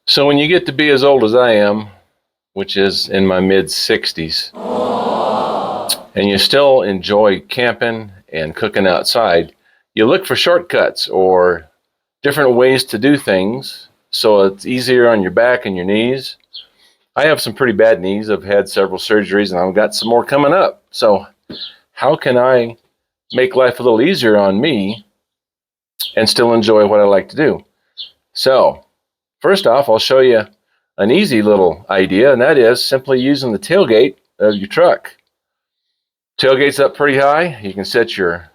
So when you get to be as old as I am, which is in my mid-60s, and you still enjoy camping and cooking outside, you look for shortcuts or different ways to do things so it's easier on your back and your knees. I have some pretty bad knees. I've had several surgeries and I've got some more coming up. So how can I make life a little easier on me and still enjoy what I like to do? So first off, I'll show you an easy little idea, and that is simply using the tailgate of your truck. Tailgate's up pretty high. You can set your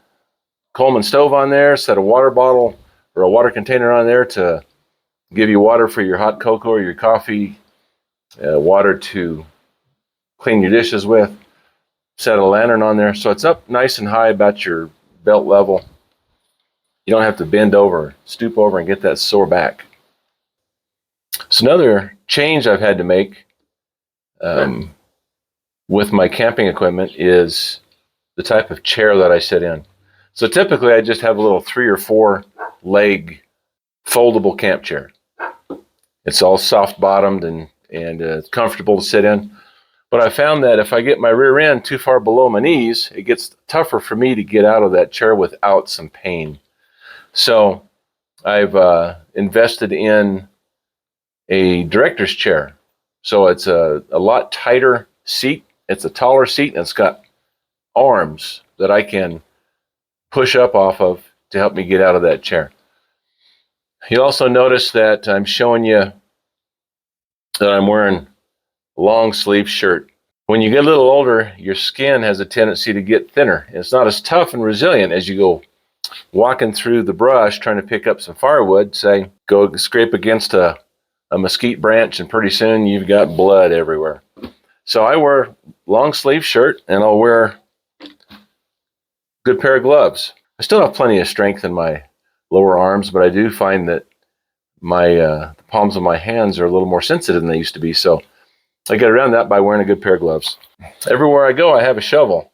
Coleman stove on there, set a water bottle or a water container on there to give you water for your hot cocoa or your coffee, water to clean your dishes with. Set a lantern on there so it's up nice and high about your belt level. You don't have to bend over, stoop over and get that sore back. So another change I've had to make with my camping equipment is the type of chair that I sit in. So typically I just have a little 3 or 4 leg foldable camp chair. It's all soft bottomed and it's comfortable to sit in. But I found that if I get my rear end too far below my knees, it gets tougher for me to get out of that chair without some pain. So I've invested in a director's chair. So it's a lot tighter seat. It's a taller seat and it's got arms that I can push up off of to help me get out of that chair. You'll also notice that I'm showing you that I'm wearing a long sleeve shirt. When you get a little older, your skin has a tendency to get thinner. It's not as tough and resilient as you go walking through the brush trying to pick up some firewood. Say, go scrape against a mesquite branch and pretty soon you've got blood everywhere. So I wear long sleeve shirt and I'll wear a good pair of gloves. I still have plenty of strength in my lower arms, but I do find that the palms of my hands are a little more sensitive than they used to be. So I get around that by wearing a good pair of gloves. Everywhere I go, I have a shovel.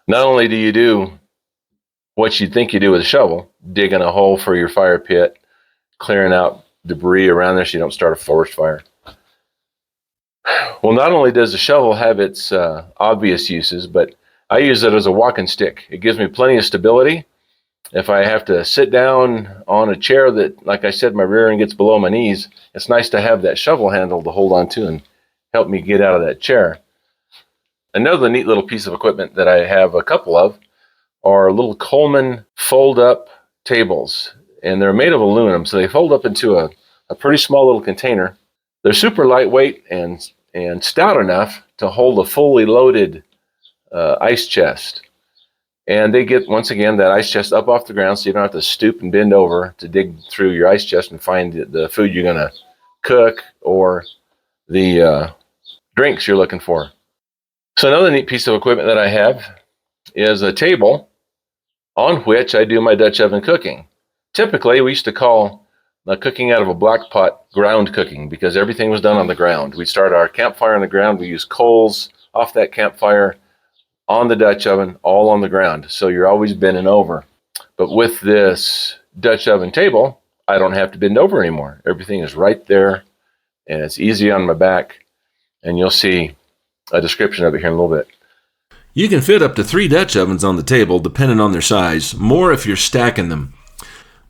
Not only do you do what you'd think you do with a shovel, digging a hole for your fire pit, clearing out debris around there so you don't start a forest fire. Well, not only does the shovel have its obvious uses, but I use it as a walking stick. It gives me plenty of stability. If I have to sit down on a chair that, like I said, my rear end gets below my knees, it's nice to have that shovel handle to hold on to and help me get out of that chair. Another neat little piece of equipment that I have a couple of are little Coleman fold-up tables. And they're made of aluminum, so they fold up into a pretty small little container. They're super lightweight and stout enough to hold a fully loaded ice chest. And they get, once again, that ice chest up off the ground so you don't have to stoop and bend over to dig through your ice chest and find the food you're going to cook or the drinks you're looking for. So another neat piece of equipment that I have is a table on which I do my Dutch oven cooking. Typically, we used to call cooking out of a black pot ground cooking because everything was done on the ground. We start our campfire on the ground. We use coals off that campfire on the Dutch oven, all on the ground. So you're always bending over. But with this Dutch oven table, I don't have to bend over anymore. Everything is right there and it's easy on my back. And you'll see a description of it here in a little bit. You can fit up to 3 Dutch ovens on the table depending on their size, more if you're stacking them.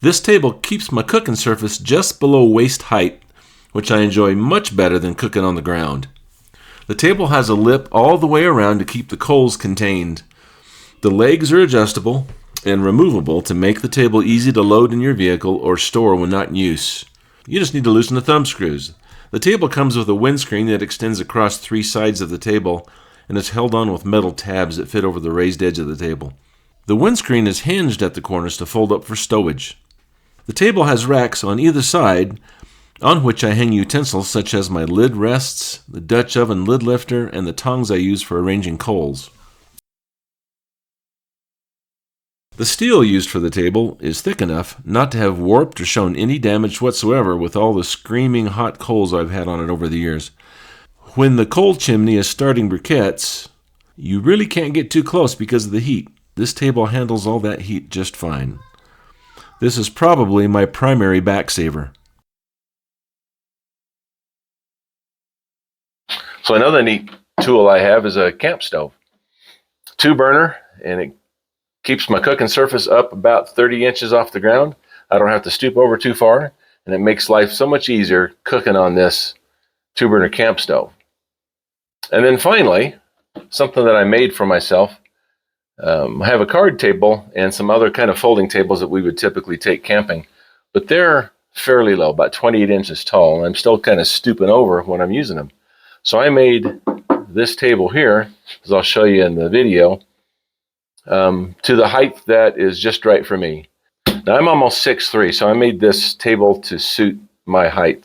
This table keeps my cooking surface just below waist height, which I enjoy much better than cooking on the ground. The table has a lip all the way around to keep the coals contained. The legs are adjustable and removable to make the table easy to load in your vehicle or store when not in use. You just need to loosen the thumb screws. The table comes with a windscreen that extends across 3 sides of the table and is held on with metal tabs that fit over the raised edge of the table. The windscreen is hinged at the corners to fold up for stowage. The table has racks on either side on which I hang utensils such as my lid rests, the Dutch oven lid lifter, and the tongs I use for arranging coals. The steel used for the table is thick enough not to have warped or shown any damage whatsoever with all the screaming hot coals I've had on it over the years. When the coal chimney is starting briquettes, you really can't get too close because of the heat. This table handles all that heat just fine. This is probably my primary back saver. So another neat tool I have is a camp stove. 2-burner, and it keeps my cooking surface up about 30 inches off the ground. I don't have to stoop over too far, and it makes life so much easier cooking on this 2-burner camp stove. And then finally, something that I made for myself. I have a card table and some other kind of folding tables that we would typically take camping, but they're fairly low, about 28 inches tall, and I'm still kind of stooping over when I'm using them. So I made this table here, as I'll show you in the video, to the height that is just right for me. Now I'm almost 6'3", so I made this table to suit my height.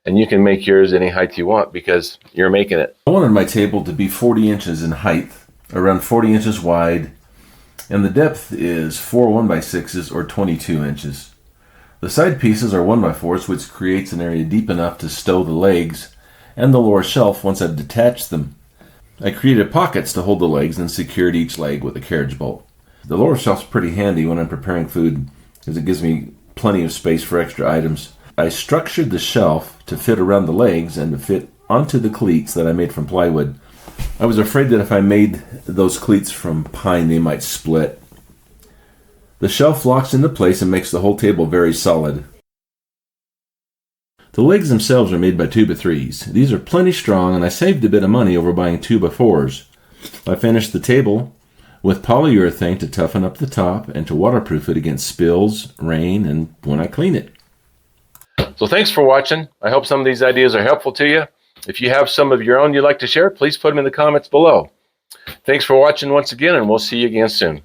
And you can make yours any height you want because you're making it. I wanted my table to be 40 inches in height, around 40 inches wide, and the depth is 4 1x6s or 22 inches. The side pieces are 1x4s, which creates an area deep enough to stow the legs and the lower shelf once I've detached them. I created pockets to hold the legs and secured each leg with a carriage bolt. The lower shelf's pretty handy when I'm preparing food because it gives me plenty of space for extra items. I structured the shelf to fit around the legs and to fit onto the cleats that I made from plywood. I was afraid that if I made those cleats from pine, they might split. The shelf locks into place and makes the whole table very solid. The legs themselves are made by 2x3s. These are plenty strong, and I saved a bit of money over buying 2x4s. I finished the table with polyurethane to toughen up the top and to waterproof it against spills, rain, and when I clean it. So thanks for watching. I hope some of these ideas are helpful to you. If you have some of your own you'd like to share, please put them in the comments below. Thanks for watching once again, and we'll see you again soon.